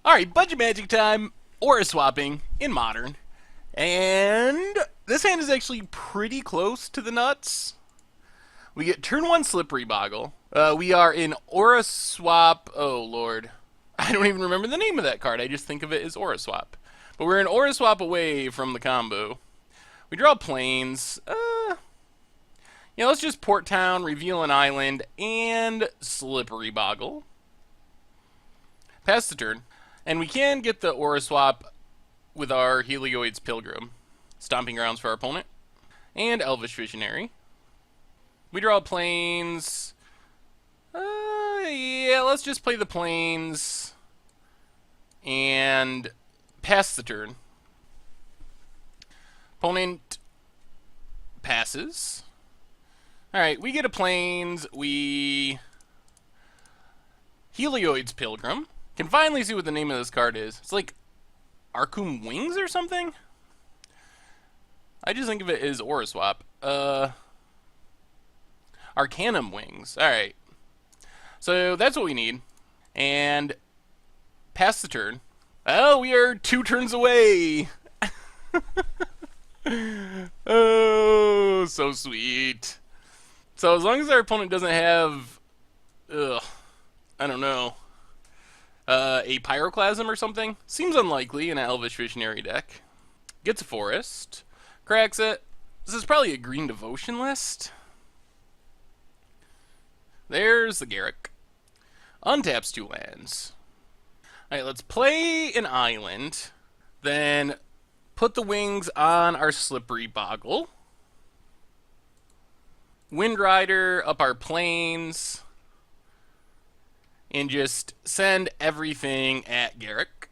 Alright, budget magic time, aura swapping in modern. And this hand is actually pretty close to the nuts. We get turn 1 Slippery Boggle. We are in aura swap. Oh, Lord. I don't even remember the name of that card. I just think of it as aura swap. But we're in aura swap away from the combo. We draw planes. Yeah, let's just Port Town, reveal an island, and Slippery Boggle. Pass the turn. And we can get the aura swap with our Helioid's Pilgrim. Stomping Grounds for our opponent. And Elvish Visionary. We draw planes. Yeah, let's just play the planes. And pass the turn. Opponent passes. Alright, we get a planes. We Helioid's Pilgrim. Can finally see what the name of this card is. It's like Arcum Wings or something? I just think of it as aura swap. Arcanum Wings. Alright. So that's what we need. And pass the turn. Oh, we are 2 turns away. Oh, so sweet. So as long as our opponent doesn't have, I don't know, a Pyroclasm or something. Seems unlikely in an Elvish Visionary deck. Gets a forest. Cracks it. This is probably a green devotion list. There's the Garrick. Untaps 2 lands. Alright, let's play an island. Then put the wings on our Slippery Boggle. Wind Rider up our plains. And just send everything at Garrick.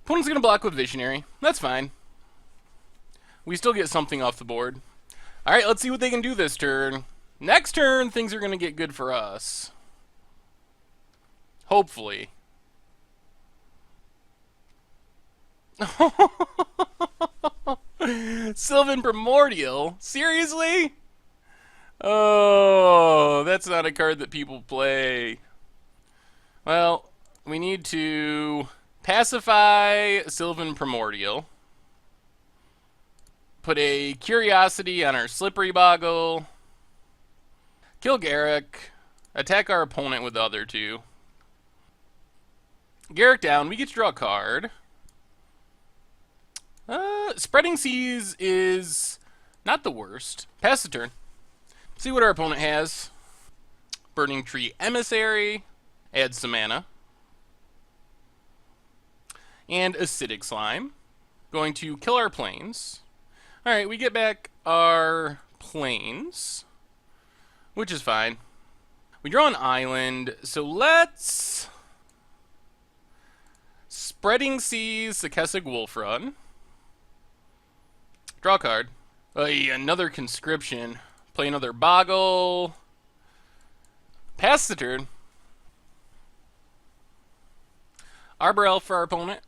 Opponent's going to block with Visionary. That's fine. We still get something off the board. Alright, let's see what they can do this turn. Next turn, things are going to get good for us. Hopefully. Sylvan Primordial? Seriously? Oh, that's not a card that people play. Well, we need to pacify Sylvan Primordial. Put a Curiosity on our Slippery Boggle. Kill Garrick. Attack our opponent with the other 2. Garrick down. We get to draw a card. Spreading Seas is not the worst. Pass the turn. See what our opponent has. Burning Tree Emissary. Add some mana. And Acidic Slime. Going to kill our planes. Alright, we get back our planes. Which is fine. We draw an island. So let's Spreading Seas, Sakessig Wolf Run. Draw a card. Another Conscription. Play another Boggle. Pass the turn. Arbor Elf for our opponent.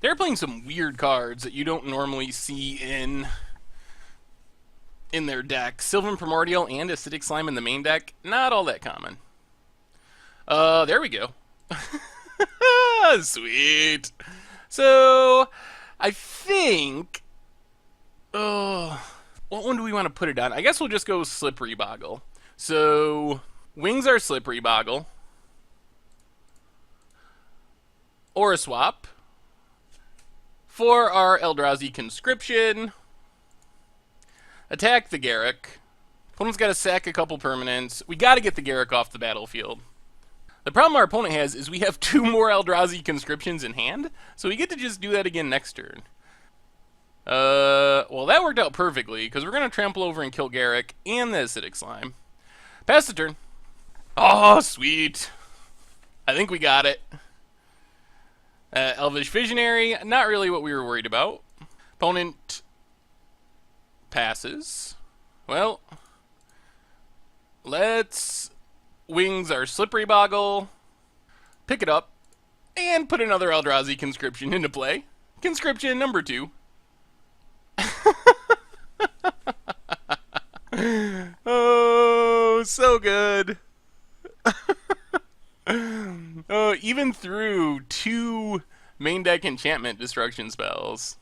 They're playing some weird cards that you don't normally see in their deck. Sylvan Primordial and Acidic Slime in the main deck, not all that common. There we go. Sweet. So, I think... what one do we want to put it on? I guess we'll just go Slippery Boggle. So, wings are Slippery Boggle. Aura Swap. For our Eldrazi Conscription. Attack the Garrick. Opponent's got to sack a couple permanents. We got to get the Garrick off the battlefield. The problem our opponent has is we have 2 more Eldrazi Conscriptions in hand, so we get to just do that again next turn. Well, that worked out perfectly, because we're going to trample over and kill Garrick and the Acidic Slime. Pass the turn. Oh, sweet. I think we got it. Elvish Visionary, not really what we were worried about. Opponent passes. Well, let's wings our Slippery Boggle, pick it up, and put another Eldrazi Conscription into play. Conscription number 2. Oh, so good. even threw 2 main deck enchantment destruction spells.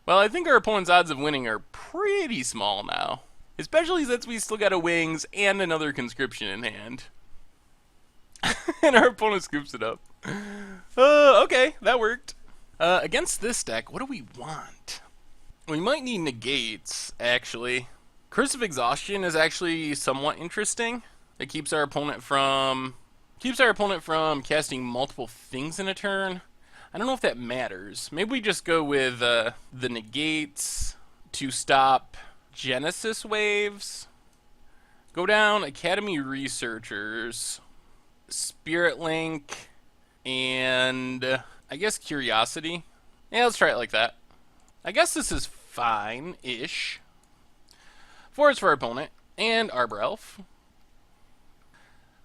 Well, I think our opponent's odds of winning are pretty small now. Especially since we still got a Wings and another Conscription in hand. And our opponent scoops it up. Okay, that worked. Against this deck, what do we want? We might need negates, actually. Curse of Exhaustion is actually somewhat interesting. It keeps our opponent from casting multiple things in a turn. I don't know if that matters. Maybe we just go with the negates to stop Genesis waves. Go down Academy Researchers, Spirit Link, and I guess Curiosity. Yeah, let's try it like that. I guess this is fine-ish. Forest for our opponent, and Arbor Elf.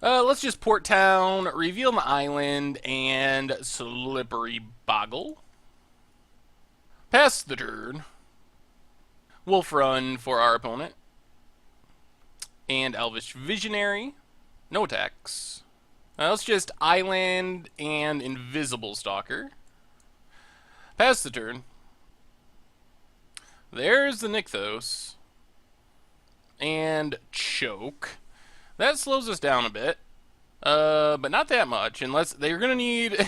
Let's just Port Town, Reveal the Island, and Slippery Boggle. Pass the turn. Wolf Run for our opponent. And Elvish Visionary. No attacks. Let's just Island and Invisible Stalker. Pass the turn. There's the Nykthos. And Choke. That slows us down a bit, but not that much. Unless they're gonna need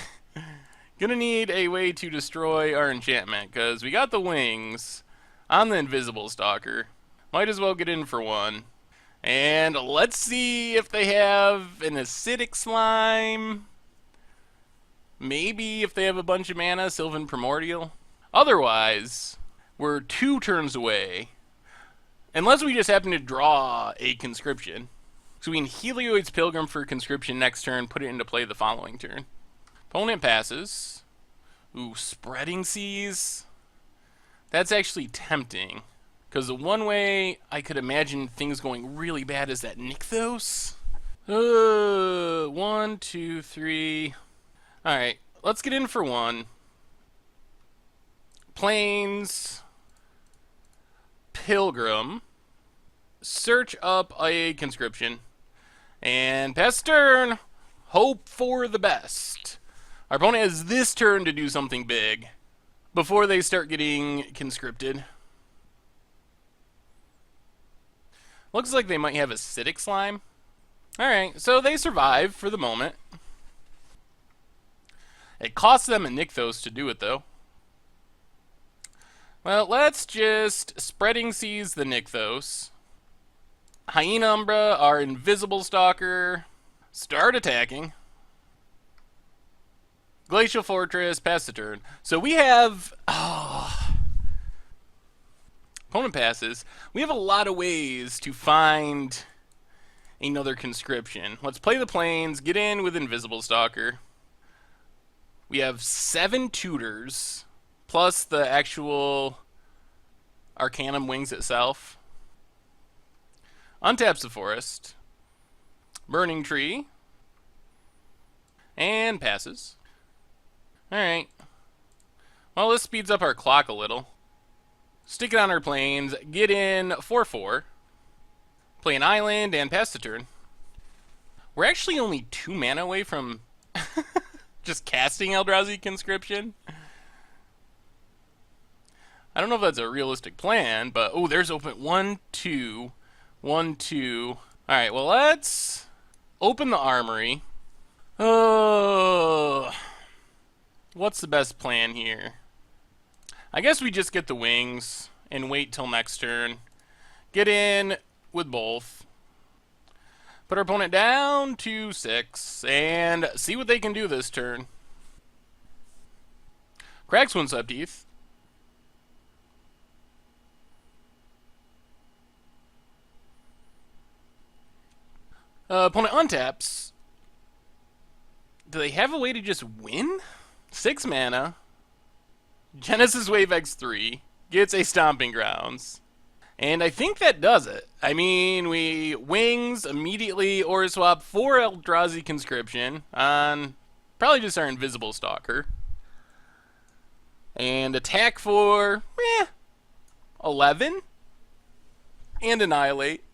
a way to destroy our enchantment, because we got the Wings on the Invisible Stalker. Might as well get in for one. And let's see if they have an Acidic Slime. Maybe if they have a bunch of mana, Sylvan Primordial. Otherwise, we're 2 turns away. Unless we just happen to draw a Conscription. So we can Helioid's Pilgrim for Conscription next turn, put it into play the following turn. Opponent passes. Ooh, Spreading Seas. That's actually tempting. Because the one way I could imagine things going really bad is that Nykthos. 1, 2, 3. Alright, let's get in for one. Plains. Pilgrim. Search up a Conscription. And pass turn. Hope for the best. Our opponent has this turn to do something big before they start getting conscripted. Looks like they might have Acidic Slime. Alright, so they survive for the moment. It costs them a Nykthos to do it, though. Well, let's just Spreading Seas the Nykthos. Hyena Umbra, our Invisible Stalker. Start attacking. Glacial Fortress, pass the turn. So we have... Opponent passes. We have a lot of ways to find another Conscription. Let's play the Plains, get in with Invisible Stalker. We have 7 tutors, plus the actual Arcanum Wings itself. Untaps the forest. Burning Tree. And passes. Alright. Well, this speeds up our clock a little. Stick it on our Plains. Get in 4/4. Play an island and pass the turn. We're actually only 2 mana away from just casting Eldrazi Conscription. I don't know if that's a realistic plan, but... Oh, there's open 1, 2... 1, 2. Alright, well, let's open the armory. What's the best plan here? I guess we just get the Wings and wait till next turn. Get in with both. Put our opponent down to 6 and see what they can do this turn. Cracks one Subteeth. Opponent untaps. Do they have a way to just win? 6 mana. Genesis Wave X3 gets a Stomping Grounds. And I think that does it. I mean, we Wings immediately or swap 4 Eldrazi Conscription on probably just our Invisible Stalker. And attack for 11. And Annihilate.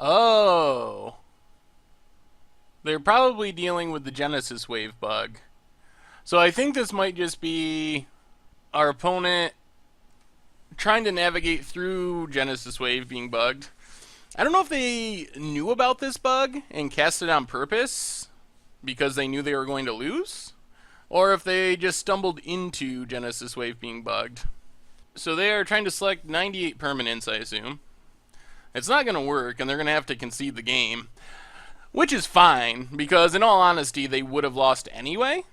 Oh. They're probably dealing with the Genesis Wave bug. So I think this might just be our opponent trying to navigate through Genesis Wave being bugged. I don't know if they knew about this bug and cast it on purpose because they knew they were going to lose, or if they just stumbled into Genesis Wave being bugged. So they are trying to select 98 permanents, I assume. It's not going to work, and they're going to have to concede the game, which is fine, because in all honesty, they would have lost anyway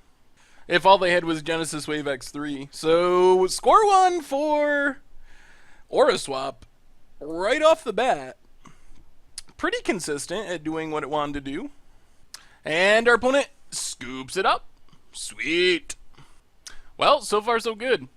if all they had was Genesis Wave X3. So, score one for Aura Swap right off the bat. Pretty consistent at doing what it wanted to do. And our opponent scoops it up. Sweet. Well, so far so good.